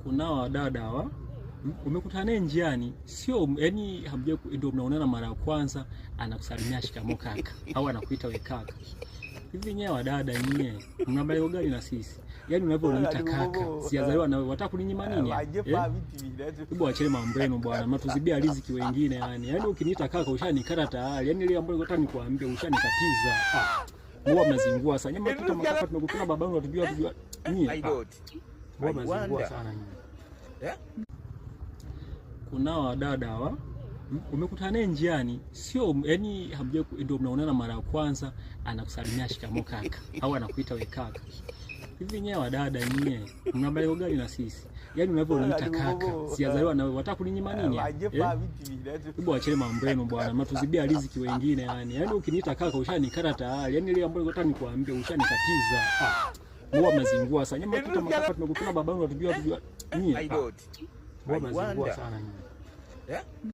Kuna wadada umekutana naye njiani, sio yani hamje ndio mnaonana mara ya kwanza, anakusalimia shikamoo kaka au anakuita we kaka. Hivi nyewe wadada nyie mna malengo gani na sisi? Yaani unavyoita kaka, sijazaliwa na wataka kuninyima nini? Hebu acheni mambo yenu bwana, mnatuzibia riziki wengine yani. Yaani ukiniita kaka ushanikata tayari. Yaani ile ambayo nataka nikuambia ushanikatiza. Mbona mnazingua sana? Nyama tuta makaka tumekutana babangu atujua nyie. Mbona mnazingua sana nyie? Kuna wadada umekutana naye njiani, sio yani hamje ndio mnaonana mara ya kwanza, anakusalimia shikamoo kaka au anakuita we kaka. Hivi nyewe wadada nyie mna malengo gani na sisi? Yaani unavyoita kaka, sijazaliwa na wataka kuninyima nini? Hebu acheni mambo yenu bwana, mnatuzibia riziki wengine yani. Yaani ukiniita kaka ushanikata tayari. Yaani ile ambayo nataka nikuambia ushanikatiza. Mbona mnazingua sana? Nyama tuta makaka tumekutana babangu atujua nyie. Mbona mnazingua sana nyie?